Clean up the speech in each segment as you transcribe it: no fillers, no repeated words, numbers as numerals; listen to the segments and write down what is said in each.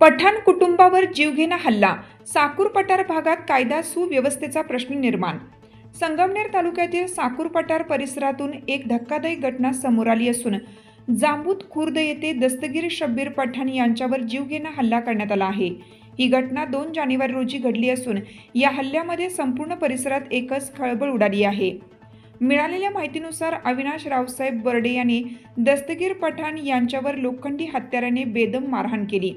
पठाण कुटुंबावर जीवघेणा हल्ला. साकूर पठार भागात कायदा सुव्यवस्थेचा प्रश्न निर्माण. संगमनेर तालुक्यातील साकूर पठार परिसरातून एक धक्कादायक घटना समोर आली असून जांबूत खुर्द येथे दस्तगीर शब्बीर पठाण यांच्यावर जीवघेणा हल्ला करण्यात आला आहे. ही घटना 2 जानेवारी रोजी घडली असून या हल्ल्यामध्ये संपूर्ण परिसरात एकच खळबळ उडाली आहे. मिळालेल्या माहितीनुसार अविनाश रावसाहेब बर्डे यांनी दस्तगीर पठाण यांच्यावर लोखंडी हत्याराने बेदम मारहाण केली.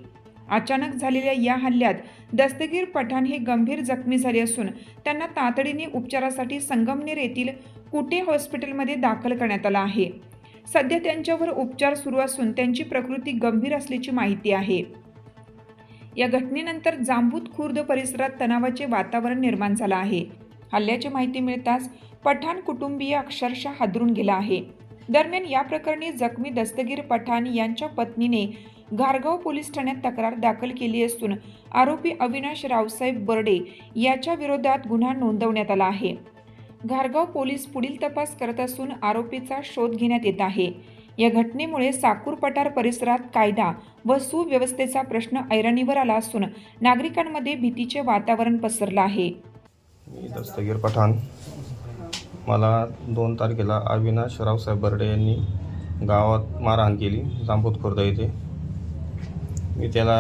अचानक झालेल्या या हल्ल्यात दस्तगीर पठाण हे गंभीर जखमी झाले असून त्यांना तातडीने उपचारासाठी संगमनेर येथील कुटे हॉस्पिटलमध्ये दाखल करण्यात आला आहे. सध्या त्यांच्यावर उपचार सुरू असून त्यांची प्रकृती गंभीर असल्याची माहिती आहे. या घटनेनंतर जांबूत खुर्द परिसरात तणावाचे वातावरण निर्माण झालं आहे. हल्ल्याची माहिती मिळताच पठाण कुटुंबीय अक्षरशः हादरून गेला आहे. दरम्यान या प्रकरणी जखमी दस्तगीर पठाण यांच्या पत्नीने घारगाव पोलीस ठाण्यात तक्रार दाखल केली असून आरोपी अविनाश रावसाहेब बर्डे याच्या विरोधात गुन्हा नोंदवण्यात आला आहे. घारगाव पोलीस पुढील तपास करत असून आरोपीचा शोध घेण्यात येत आहे. या घटनेमुळे साकूर पठार परिसरात कायदा व सुव्यवस्थेचा प्रश्न ऐरणीवर आला असून नागरिकांमध्ये भीतीचे वातावरण पसरलं आहे. मी दस्तगीर पठाण. मला 2 तारखेला अविनाश रावसाहेब बर्डे यांनी गावात मारहाण केली जांबूत खुर्द येथे. मी त्याला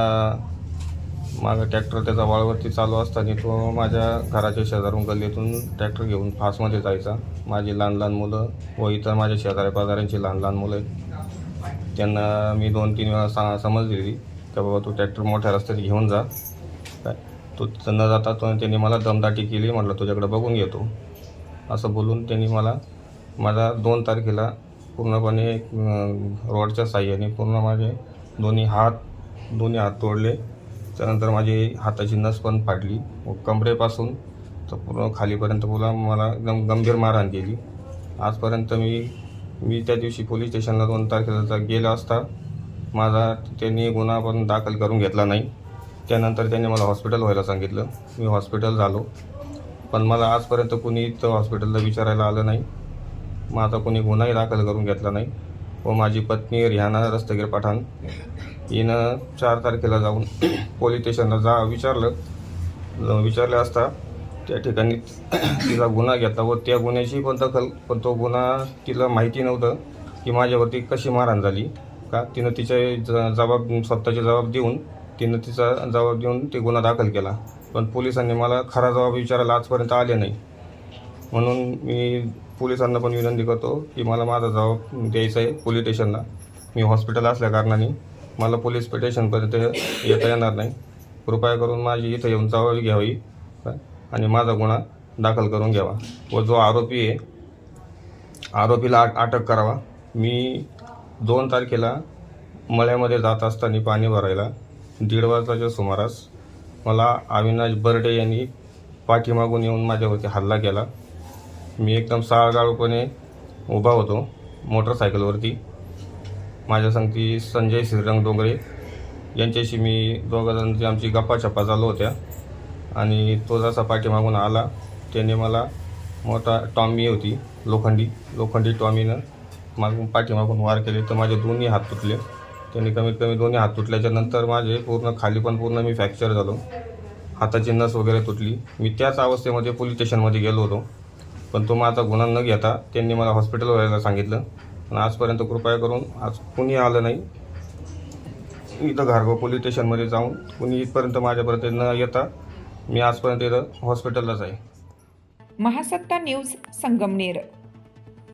माझा ट्रॅक्टर त्याचा वाळवरती चालू असताना तो माझ्या घराच्या शेजारून गल्लीतून ट्रॅक्टर घेऊन फासमध्ये जायचा. माझी लहान लहान मुलं व इतर माझ्या शेजाऱ्या पाजाऱ्यांची लहान लहान मुलं आहेत. त्यांना मी 2-3 वेळा समज दिली की बाबा तू ट्रॅक्टर मोठ्या रस्त्यात घेऊन जा. काय तो न जाता त्यांनी मला दमदाटी केली. म्हटलं तुझ्याकडे बघून घेतो असं बोलून त्यांनी मला माझा 2 तारखेला पूर्णपणे रॉडच्या साह्याने पूर्ण माझे दोन्ही हात तोडले. त्यानंतर माझी हाताची नस पण फाटली व कमरेपासून तर पूर्ण खालीपर्यंत मला एकदम गंभीर मारहाण केली. आजपर्यंत मी त्या दिवशी पोलीस स्टेशनला 2 तारखेला गेला असता माझा त्यांनी गुन्हा पण दाखल करून घेतला नाही. त्यानंतर त्यांनी मला हॉस्पिटल व्हायला सांगितलं. मी हॉस्पिटल झालो पण मला आजपर्यंत कुणी इथं हॉस्पिटलला विचारायला आलं नाही. माझा कोणी गुन्हाही दाखल करून घेतला नाही. व माझी पत्नी रिहाना दस्तगीर पठाण हिनं 4 तारखेला जाऊन पोलीस स्टेशनला विचारलं असता त्या ठिकाणी तिचा गुन्हा घेतला व त्या गुन्ह्याची पण दखल पण तो गुन्हा तिला माहिती नव्हतं की माझ्यावरती कशी मारहाण झाली. का तिनं तिचे स्वतःचे जबाब देऊन ते गुन्हा दाखल केला. पण पोलिसांनी मला खरा जबाब विचारायला आजपर्यंत आले नाही. म्हणून मी पोलिसांना पण विनंती करतो की मला माझा जबाब द्यायचा आहे पोलीस स्टेशनला. मी हॉस्पिटल असल्याकारणाने मला पोलीस स्टेशनपर्यंत येता येणार नाही. कृपया करून माझी इथं येऊन जबाब घ्यावी आणि माझा गुन्हा दाखल करून घ्यावा व जो आरोपी आहे आरोपीला अटक करावा. मी 2 तारखेला मळ्यामध्ये जात असताना पाणी भरायला 1:30 वाजताच्या सुमारास मला अविनाश बर्डे यांनी पाठीमागून येऊन माझ्यावरती हल्ला केला. मी एकदम साळगाळूपणे उभा होतो मोटरसायकलवरती. माझ्या संगती संजय श्रीरंग डोंगरे यांच्याशी मी दोघांची आमची गप्पा चालू होत्या आणि तो जसा पाठीमागून आला त्याने मला मोठा टॉमी होती लोखंडी टॉमीनं पाठीमागून वार केले तर माझे दोन्ही हात तुटले. त्यांनी कमीत कमी दोन्ही हात तुटल्याच्या नंतर माझे खाली पण पूर्ण मी फ्रॅक्चर झालो. हाताची नस वगैरे तुटली. मी त्याच अवस्थेमध्ये पोलीस स्टेशनमध्ये गेलो होतो पण तो माझा गुन्हा न घेता त्यांनी मला हॉस्पिटल व्हायला सांगितलं. पण आजपर्यंत कृपया करून आज कुणी आलं नाही. इथं घारगाव पोलीस स्टेशनमध्ये जाऊन कुणी इथपर्यंत माझ्यापर्यंत न येता मी आजपर्यंत इथं हॉस्पिटललाच आहे. महासत्ता न्यूज संगमनेर.